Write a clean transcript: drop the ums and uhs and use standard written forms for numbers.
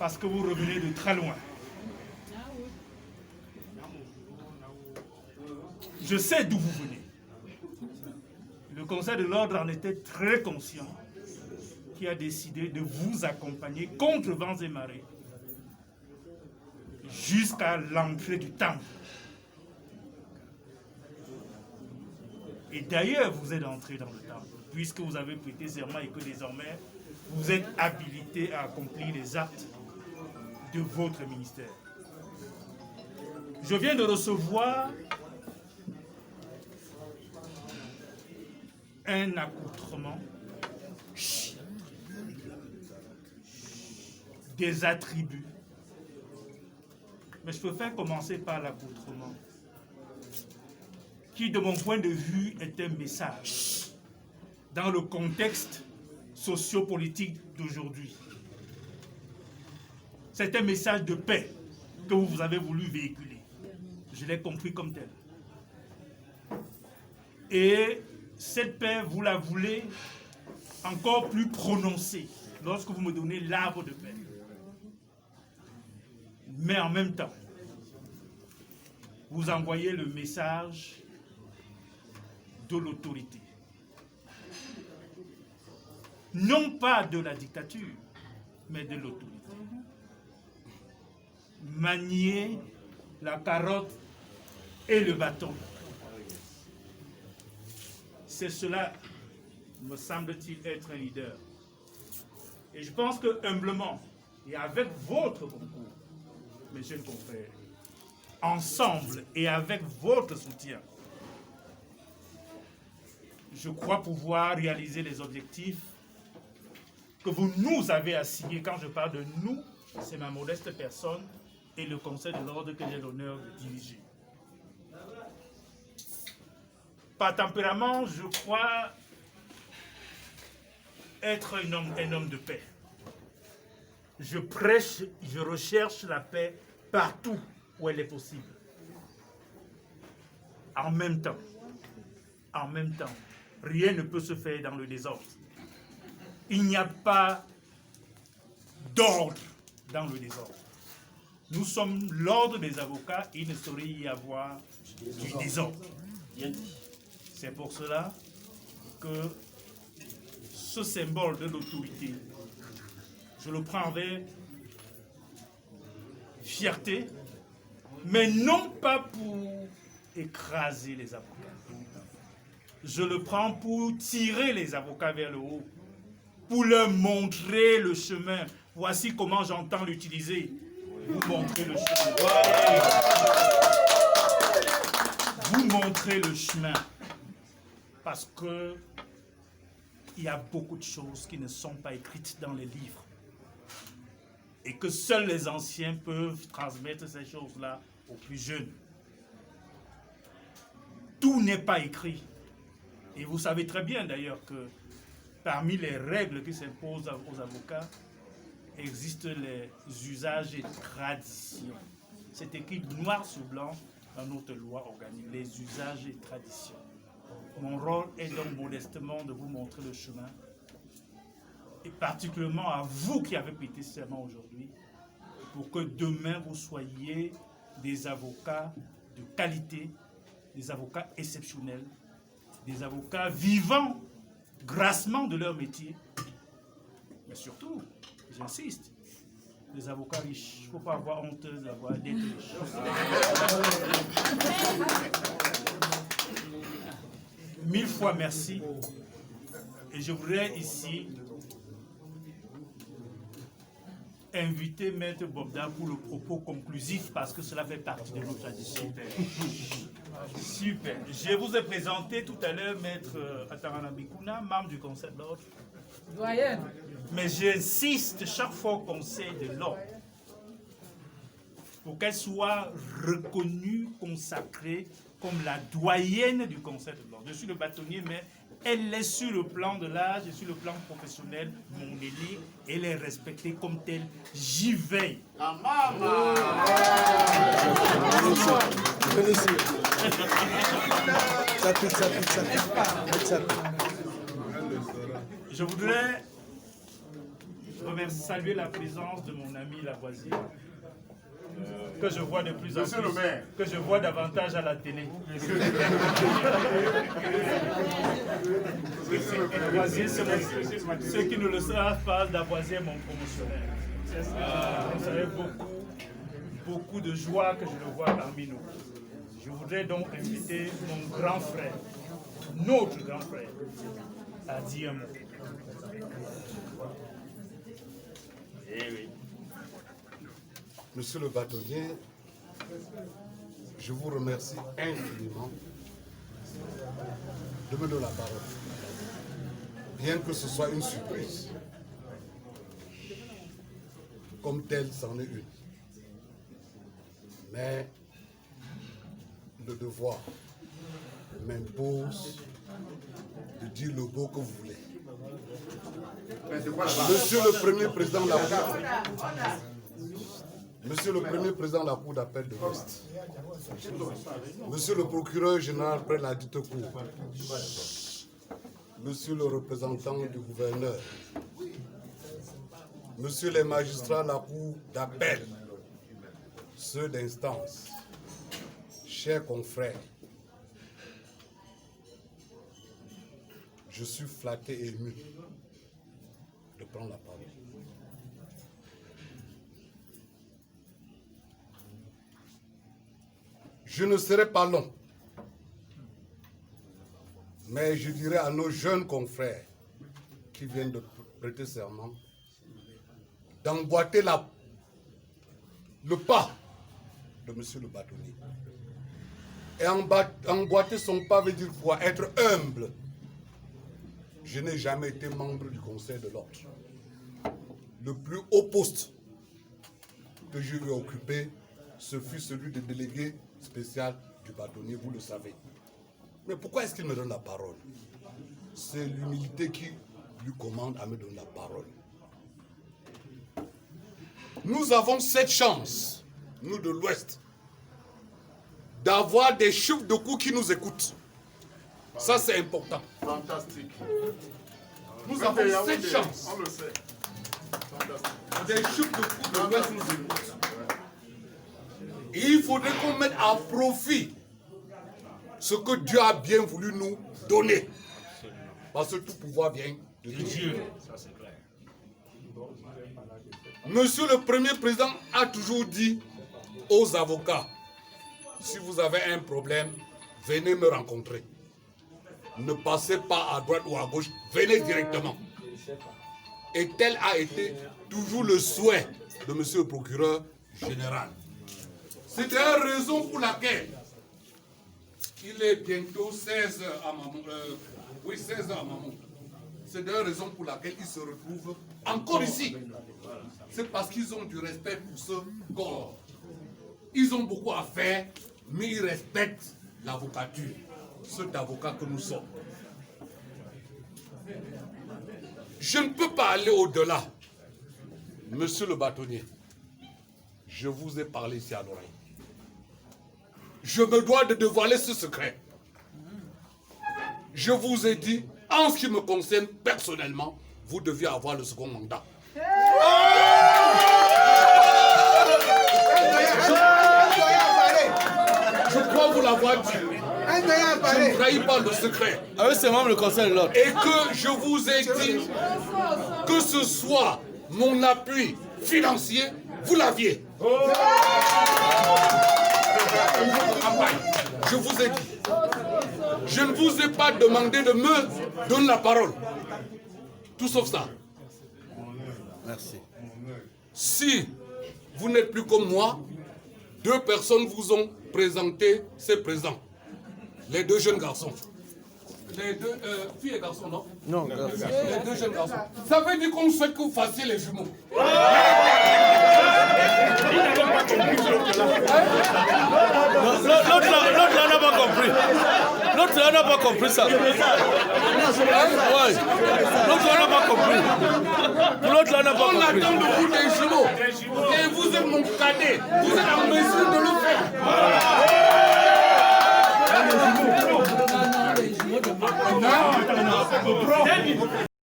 parce que vous revenez de très loin. Je sais d'où vous venez. Le Conseil de l'Ordre en était très conscient, qui a décidé de vous accompagner contre vents et marées jusqu'à l'entrée du temple. Et d'ailleurs, vous êtes entré dans le temple, puisque vous avez prêté serment et que désormais, vous êtes habilité à accomplir les actes de votre ministère. Je viens de recevoir un accoutrement, des attributs. Mais je préfère commencer par l'accoutrement, qui, de mon point de vue, est un message dans le contexte sociopolitique d'aujourd'hui. C'est un message de paix que vous avez voulu véhiculer. Je l'ai compris comme tel. Et cette paix, vous la voulez encore plus prononcée lorsque vous me donnez l'arbre de paix. Mais en même temps, vous envoyez le message de l'autorité. Non pas de la dictature, mais de l'autorité. Manier la carotte et le bâton. C'est cela, me semble-t-il, être un leader. Et je pense que humblement, et avec votre concours, mes jeunes confrères, ensemble et avec votre soutien, je crois pouvoir réaliser les objectifs que vous nous avez assignés. Quand je parle de nous, c'est ma modeste personne et le Conseil de l'Ordre que j'ai l'honneur de diriger. Par tempérament, je crois être un homme de paix. Je prêche, je recherche la paix partout où elle est possible. En même temps, rien ne peut se faire dans le désordre. Il n'y a pas d'ordre dans le désordre. Nous sommes l'ordre des avocats, il ne saurait y avoir du désordre. C'est pour cela que ce symbole de l'autorité, je le prends avec fierté, mais non pas pour écraser les avocats. Je le prends pour tirer les avocats vers le haut, pour leur montrer le chemin. Voici comment j'entends l'utiliser. Vous montrer le chemin. Vous montrer le chemin. Parce que il y a beaucoup de choses qui ne sont pas écrites dans les livres. Et que seuls les anciens peuvent transmettre ces choses-là aux plus jeunes. Tout n'est pas écrit. Et vous savez très bien d'ailleurs que parmi les règles qui s'imposent aux avocats, existent les usages et traditions. C'est écrit noir sur blanc dans notre loi organique, les usages et traditions. Mon rôle est donc modestement de vous montrer le chemin, et particulièrement à vous qui avez prêté serment aujourd'hui, pour que demain vous soyez des avocats de qualité, des avocats exceptionnels, des avocats vivant grassement de leur métier, mais surtout, j'insiste, des avocats riches. Il ne faut pas avoir honte d'être riche. Mille fois merci. Et je voudrais ici inviter Maître Bobda pour le propos conclusif parce que cela fait partie de notre tradition. Super. Je vous ai présenté tout à l'heure Maître Atarana Bikouna, membre du Conseil de l'Ordre. Doyenne. Mais j'insiste chaque fois au Conseil de l'Ordre pour qu'elle soit reconnue, consacrée comme la doyenne du Conseil de l'Ordre. Je suis le bâtonnier, mais elle est sur le plan de l'âge et sur le plan professionnel, mon aîné, elle est respectée comme telle. J'y veille. Je voudrais saluer la présence de mon ami Lavoisier, que je vois de plus en plus, que je vois davantage à la télé. Lavoisier, ceux qui ne le savent pas, Lavoisier est mon promotionnaire. Vous savez, beaucoup de joie que je le vois parmi nous. Je voudrais donc inviter mon grand frère, notre grand frère, à dire un mot. Eh oui. Monsieur le bâtonnier, je vous remercie infiniment de me donner la parole. Bien que ce soit une surprise, comme telle, c'en est une. Mais le devoir m'impose de dire le mot que vous voulez. Monsieur le Premier Président de la Cour, Monsieur le Premier Président de la Cour d'appel de l'Ouest, Monsieur le Procureur général près la dite Cour, Monsieur le représentant du gouverneur, Monsieur les magistrats de la Cour d'appel, ceux d'instance, chers confrères, je suis flatté et ému de prendre la parole. Je ne serai pas long, mais je dirais à nos jeunes confrères qui viennent de prêter serment d'emboîter le pas de monsieur le bâtonnier. Et emboîter son pas veut dire quoi? Être humble. Je n'ai jamais été membre du Conseil de l'Ordre. Le plus haut poste que j'ai eu à occuper, ce fut celui de délégué spécial du bâtonnier, vous le savez. Mais pourquoi est-ce qu'il me donne la parole? C'est l'humilité qui lui commande à me donner la parole. Nous avons cette chance, nous de l'Ouest, d'avoir des chefs de cour qui nous écoutent. Ça, c'est important. Fantastique. Nous avons cette chance. On le sait. Fantastique. Des chefs de cour de l'Ouest nous écoutent. Et il faudrait qu'on mette à profit ce que Dieu a bien voulu nous donner. Parce que tout pouvoir vient de Dieu. Ça, c'est clair. Monsieur le Premier Président a toujours dit aux avocats, si vous avez un problème, venez me rencontrer. Ne passez pas à droite ou à gauche, venez directement. Et tel a été toujours le souhait de monsieur le procureur général. C'est la raison pour laquelle il est bientôt 16 heures à Mamou. 16 heures à Mamou. C'est la raison pour laquelle ils se retrouvent encore ici. C'est parce qu'ils ont du respect pour ce corps. Ils ont beaucoup à faire, mais ils respectent l'avocature, cet avocat que nous sommes. Je ne peux pas aller au-delà. Monsieur le bâtonnier, je vous ai parlé ici à l'oreille. Je me dois de dévoiler ce secret. Je vous ai dit, en ce qui me concerne personnellement, vous deviez avoir le second mandat. Je crois vous l'avoir dit. Je ne trahis pas le secret. Ah oui, c'est membre du Conseil de l'Ordre. Et que je vous ai dit que ce soit mon appui financier, vous l'aviez. Je vous ai dit. Je ne vous ai pas demandé de me donner la parole. Tout sauf ça. Merci. Si vous n'êtes plus comme moi, 2 personnes vous ont présenté ces présents. Les 2 jeunes garçons. Les 2 filles et garçons, non? Non, les 2 jeunes garçons. Ça veut dire qu'on souhaite que vous fassiez les jumeaux. L'autre là n'a pas compris. L'autre là n'a pas compris ça. Ouais. L'autre là n'a pas compris. L'autre là n'a pas compris. On attend de vous des jumeaux. Et vous êtes mon cadet. Vous êtes en mesure de le faire.